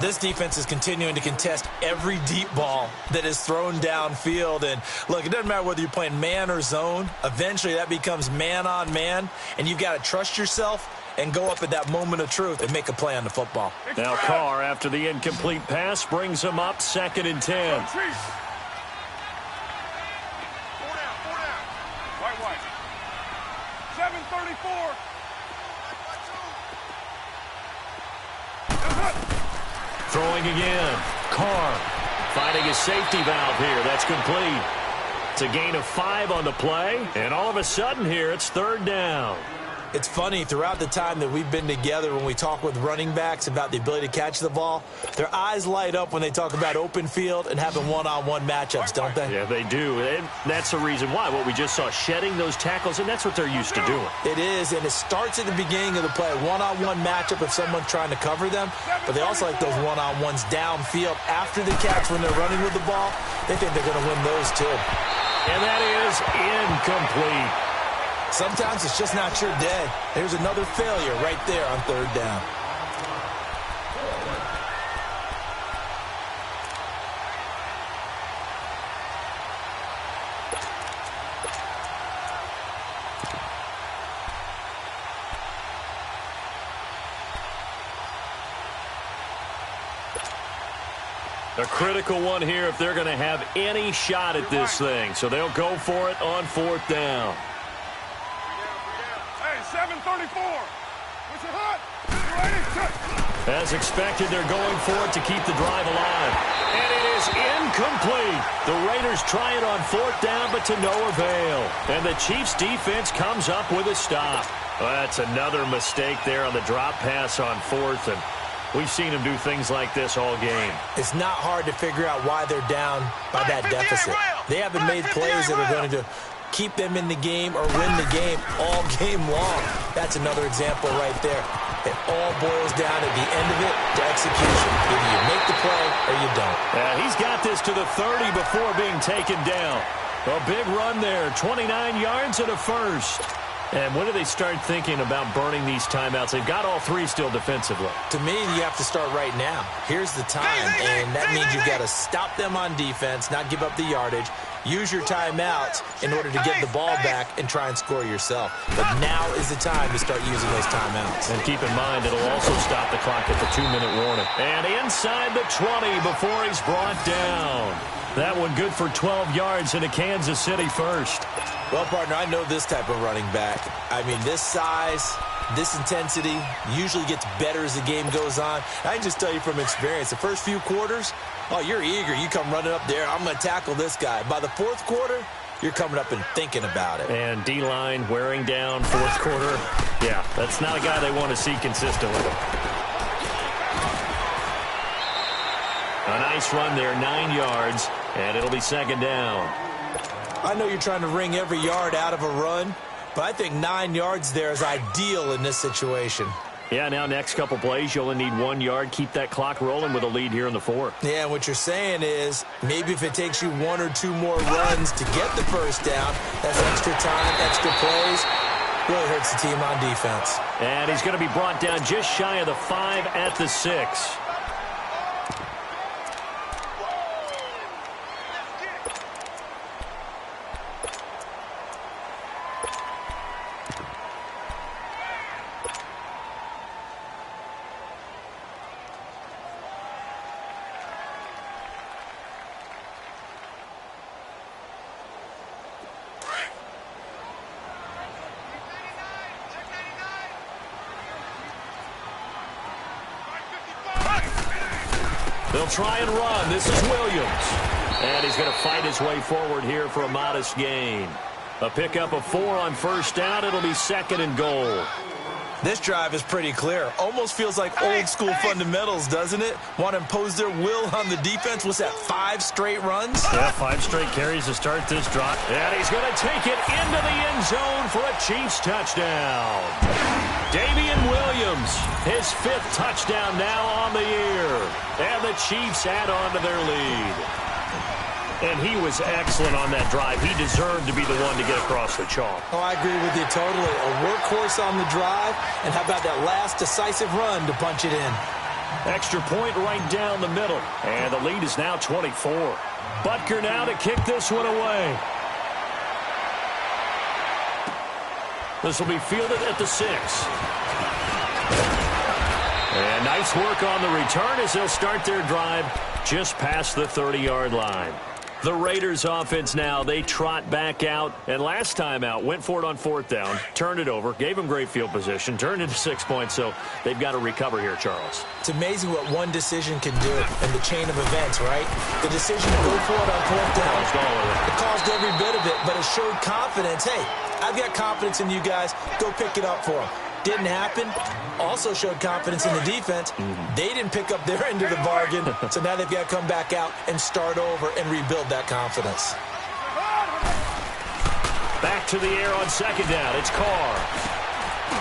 This defense is continuing to contest every deep ball that is thrown downfield. And, look, it doesn't matter whether you're playing man or zone. Eventually that becomes man on man, and you've got to trust yourself and go up at that moment of truth and make a play on the football. Now Carr, after the incomplete pass, brings him up 2nd and 10. White. 734. Throwing again. Carr finding a safety valve here. That's complete. It's a gain of 5 on the play. And all of a sudden here, it's 3rd down. It's funny, throughout the time that we've been together, when we talk with running backs about the ability to catch the ball, their eyes light up when they talk about open field and having one-on-one matchups, don't they? Yeah, they do. And that's the reason why. What we just saw, shedding those tackles, and that's what they're used to doing. It is, and it starts at the beginning of the play, one-on-one matchup if someone's trying to cover them, but they also like those one-on-ones downfield after the catch when they're running with the ball. They think they're going to win those too. And that is incomplete. Sometimes it's just not your day. There's another failure right there on 3rd down. A critical one here if they're going to have any shot at this thing. So they'll go for it on 4th down. Hey, 734. What's your hut? As expected, they're going for it to keep the drive alive. And it is incomplete. The Raiders try it on 4th down, but to no avail. And the Chiefs' defense comes up with a stop. Well, that's another mistake there on the drop pass on 4th. And we've seen them do things like this all game. It's not hard to figure out why they're down by that deficit. They haven't made plays that are going to keep them in the game or win the game all game long. That's another example right there. It all boils down at the end of it to execution. Either you make the play or you don't. He's got this to the 30 before being taken down. A big run there, 29 yards and a first. And when do they start thinking about burning these timeouts? They've got all three still defensively. To me, you have to start right now. Here's the time, and that means you've got to stop them on defense, not give up the yardage, use your timeouts in order to get the ball back and try and score yourself. But now is the time to start using those timeouts. And keep in mind, it'll also stop the clock at the 2-minute warning. And inside the 20 before he's brought down. That one good for 12 yards and a Kansas City first. Well, partner, I know this type of running back. I mean, this size, this intensity usually gets better as the game goes on. I can just tell you from experience, the first few quarters, oh, you're eager. You come running up there, I'm going to tackle this guy. By the fourth quarter, you're coming up and thinking about it. And D-line wearing down fourth quarter. Yeah, that's not a guy they want to see consistently. A nice run there, 9 yards, and it'll be second down. I know you're trying to wring every yard out of a run, but I think 9 yards there is ideal in this situation. Yeah, now next couple plays, you only need 1 yard. Keep that clock rolling with a lead here in the fourth. Yeah, and what you're saying is maybe if it takes you 1 or 2 more runs to get the first down, that's extra time, extra plays. Really hurts the team on defense. And he's going to be brought down just shy of the 5 at the 6. They'll try and run. This is Williams. And he's going to fight his way forward here for a modest gain. A pickup of 4 on first down. It'll be second and goal. This drive is pretty clear. Almost feels like old school fundamentals, doesn't it? Want to impose their will on the defense. What's that, 5 straight runs? Yeah, 5 straight carries to start this drive. And he's going to take it into the end zone for a Chiefs touchdown. Damian Williams, his 5th touchdown now on the year. And the Chiefs add on to their lead. And he was excellent on that drive. He deserved to be the one to get across the chalk. Oh, I agree with you totally. A workhorse on the drive. And how about that last decisive run to punch it in? Extra point right down the middle. And the lead is now 24. Butker now to kick this one away. This will be fielded at the 6. And nice work on the return as they'll start their drive just past the 30-yard line. The Raiders offense now, they trot back out. And last time out, went for it on 4th down, turned it over, gave them great field position, turned it to 6 points. So they've got to recover here, Charles. It's amazing what one decision can do in the chain of events, right? The decision to go for it on 4th down. It caused every bit of it, but it showed confidence. Hey, I've got confidence in you guys. Go pick it up for them. Didn't happen. Also showed confidence in the defense. They didn't pick up their end of the bargain, so now they've got to come back out and start over and rebuild that confidence. Back to the air on second down. It's Carr.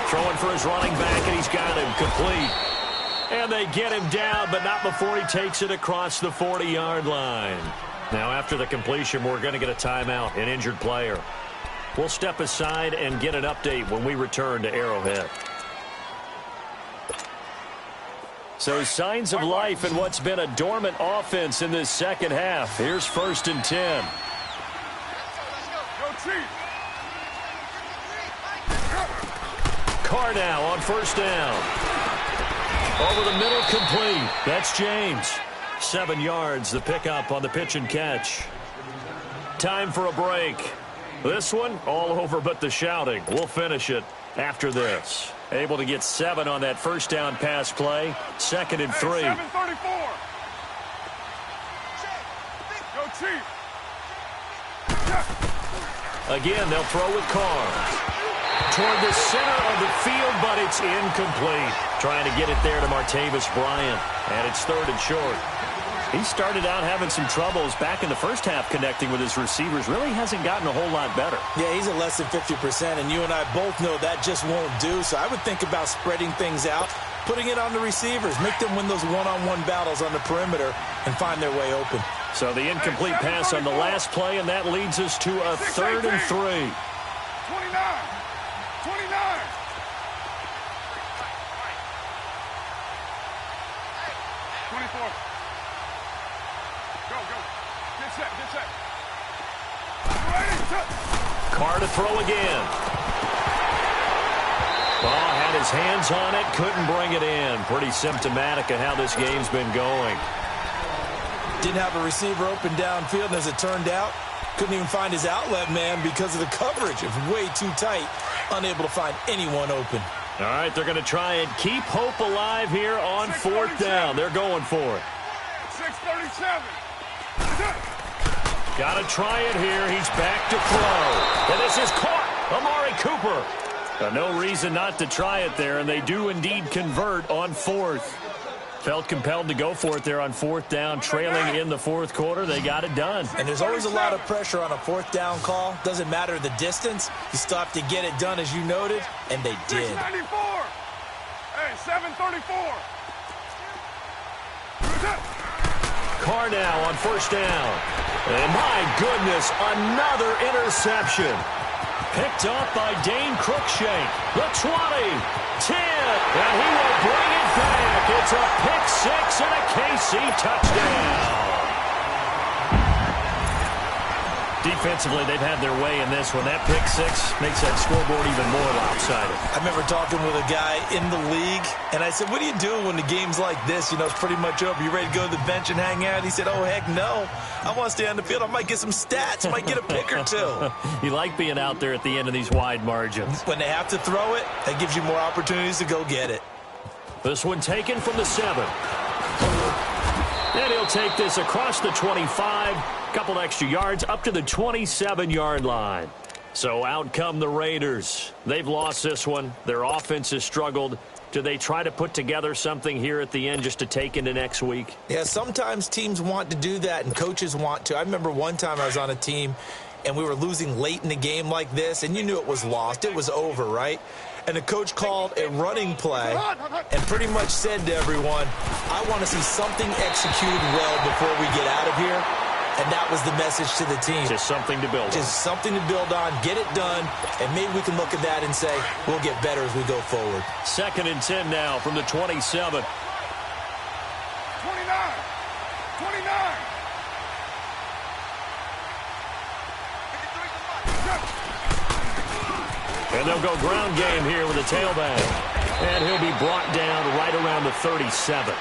Throwing for his running back, and he's got him complete. And they get him down, but not before he takes it across the 40-yard line. Now, after the completion, we're going to get a timeout, an injured player. We'll step aside and get an update when we return to Arrowhead. So signs of life in what's been a dormant offense in this second half. Here's 1st and 10. Carr now on 1st down. Over the middle, complete. That's James. 7 yards, the pickup on the pitch and catch. Time for a break. This one, all over but the shouting. We'll finish it after this. Able to get 7 on that first down pass play. 2nd and 3. 7:34. Go Chief. Again, they'll throw with Carr. Toward the center of the field, but it's incomplete. Trying to get it there to Martavis Bryant. And it's 3rd and short. He started out having some troubles back in the first half connecting with his receivers. Really hasn't gotten a whole lot better. Yeah, he's at less than 50%, and you and I both know that just won't do. So I would think about spreading things out, putting it on the receivers, make them win those one-on-one battles on the perimeter and find their way open. So the incomplete pass on the last play, and that leads us to a 3rd and 3. 29. 29. Carr to throw again. Ball had his hands on it, couldn't bring it in. Pretty symptomatic of how this game's been going. Didn't have a receiver open downfield, and as it turned out, couldn't even find his outlet man because of the coverage. It was way too tight, unable to find anyone open. All right, they're going to try and keep hope alive here on 4th down. They're going for it. 6:37. Got to try it here. He's back to throw. And this is caught. Amari Cooper. No reason not to try it there, and they do indeed convert on 4th. Felt compelled to go for it there on 4th down, trailing in the 4th quarter. They got it done. And there's always a lot of pressure on a 4th down call. Doesn't matter the distance. You still have to get it done, as you noted, and they did. 6:94. Hey, 7:34. Carr now on 1st down. And my goodness, another interception. Picked off by Dane Cruikshank. The 20, 10, and he will bring it back. It's a pick 6 and a KC touchdown. Defensively, they've had their way in this one. That pick 6 makes that scoreboard even more lopsided. I remember talking with a guy in the league, and I said, what do you do when the game's like this? You know, it's pretty much over. You ready to go to the bench and hang out? He said, oh, heck no. I want to stay on the field. I might get some stats. I might get a pick or two. You like being out there at the end of these wide margins. When they have to throw it, that gives you more opportunities to go get it. This one taken from the 7. And he'll take this across the 25, couple extra yards up to the 27-yard line. So out come the Raiders. They've lost this one. Their offense has struggled. Do they try to put together something here at the end just to take into next week? Yeah, sometimes teams want to do that and coaches want to. I remember one time I was on a team and we were losing late in the game like this, and you knew it was lost. It was over, right? And the coach called a running play and pretty much said to everyone, I want to see something executed well before we get out of here. And that was the message to the team. Just something to build on. Just something to build on, get it done, and maybe we can look at that and say, we'll get better as we go forward. 2nd and 10 now from the 27. 29. 29. And they'll go ground game here with a tailback. And he'll be brought down right around the 37.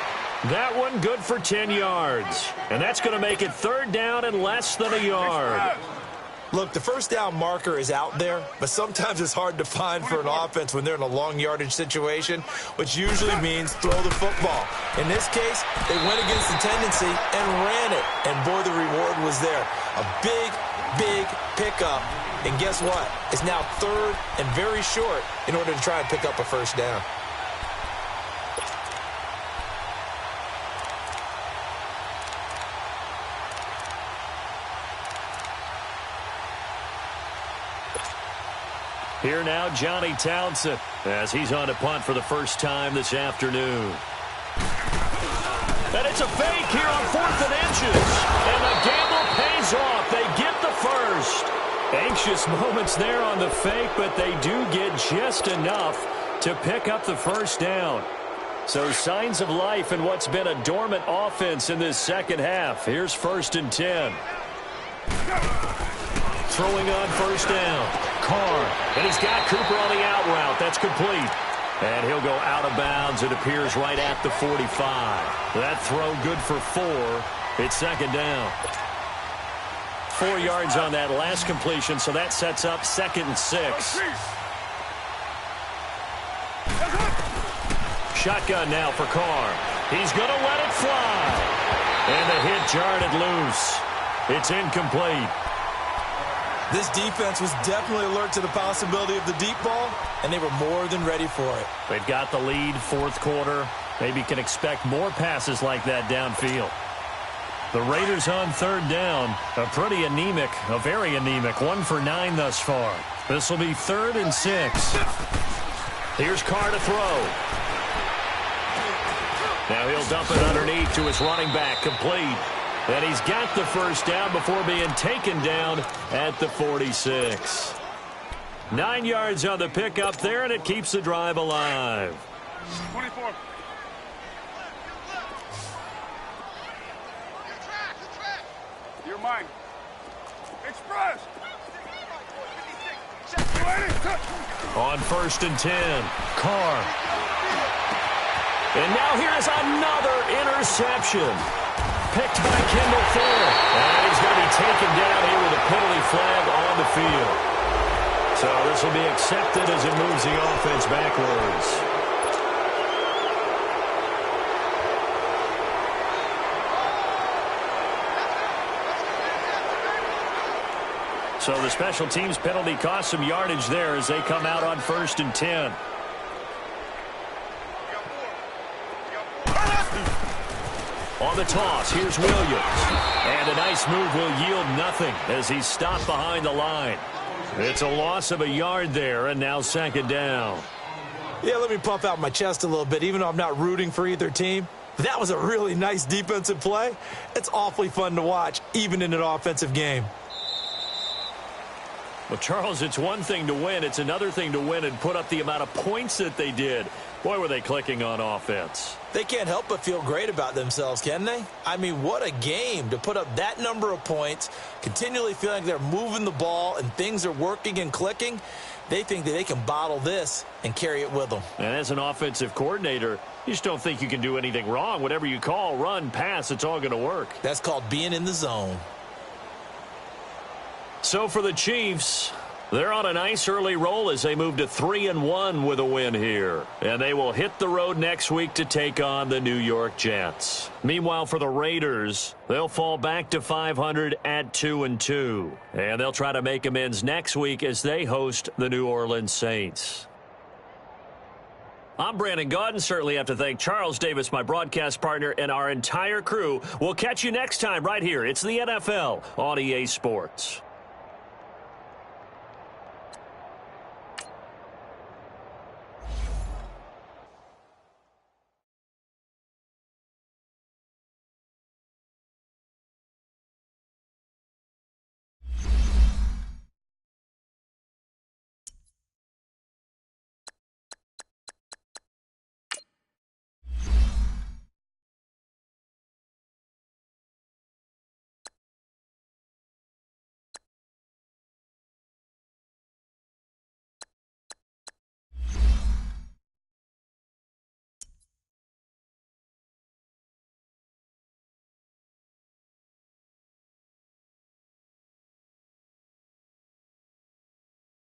That one good for 10 yards. And that's going to make it 3rd down and less than a yard. Look, the 1st down marker is out there, but sometimes it's hard to find for an offense when they're in a long yardage situation, which usually means throw the football. In this case, they went against the tendency and ran it. And boy, the reward was there. A big, big pickup. And guess what? It's now 3rd and very short in order to try and pick up a 1st down. Here now, Johnny Townsend, as he's on to punt for the first time this afternoon. And it's a fake here on 4th and inches. And the gamble pays off. They get the first. Anxious moments there on the fake, but they do get just enough to pick up the 1st down. So signs of life in what's been a dormant offense in this 2nd half. Here's 1st and 10. Throwing on 1st down. Carr. And he's got Cooper on the out route. That's complete. And he'll go out of bounds. It appears right at the 45. That throw good for 4. It's 2nd down. 4 yards on that last completion, so that sets up 2nd and 6. Shotgun now for Carr. He's going to let it fly. And the hit jarred it loose. It's incomplete. This defense was definitely alert to the possibility of the deep ball, and they were more than ready for it. They've got the lead, 4th quarter. Maybe can expect more passes like that downfield. The Raiders on third down. A very anemic 1 for 9 thus far. This will be 3rd and 6. Here's Carr to throw. Now he'll dump it underneath to his running back, complete. And he's got the first down before being taken down at the 46. 9 yards on the pickup there, and it keeps the drive alive. 24. You're mine. Express. On 1st and 10, Carr. And now here's another interception. Picked by Kendall Fuller. And he's going to be taken down here with a penalty flag on the field. So this will be accepted as it moves the offense backwards. So the special teams penalty cost some yardage there as they come out on 1st and 10. On the toss, here's Williams. And a nice move will yield nothing as he's stopped behind the line. It's a loss of a yard there, and now 2nd down. Yeah, let me puff out my chest a little bit, even though I'm not rooting for either team. That was a really nice defensive play. It's awfully fun to watch, even in an offensive game. Well, Charles, it's one thing to win. It's another thing to win and put up the amount of points that they did. Boy, were they clicking on offense. They can't help but feel great about themselves, can they? I mean, what a game to put up that number of points, continually feeling like they're moving the ball and things are working and clicking. They think that they can bottle this and carry it with them. And as an offensive coordinator, you just don't think you can do anything wrong. Whatever you call, run, pass, it's all going to work. That's called being in the zone. So for the Chiefs, they're on a nice early roll as they move to 3-1 with a win here. And they will hit the road next week to take on the New York Jets. Meanwhile, for the Raiders, they'll fall back to 500 at 2-2. And they'll try to make amends next week as they host the New Orleans Saints. I'm Brandon Gaudin. Certainly have to thank Charles Davis, my broadcast partner, and our entire crew. We'll catch you next time right here. It's the NFL on EA Sports.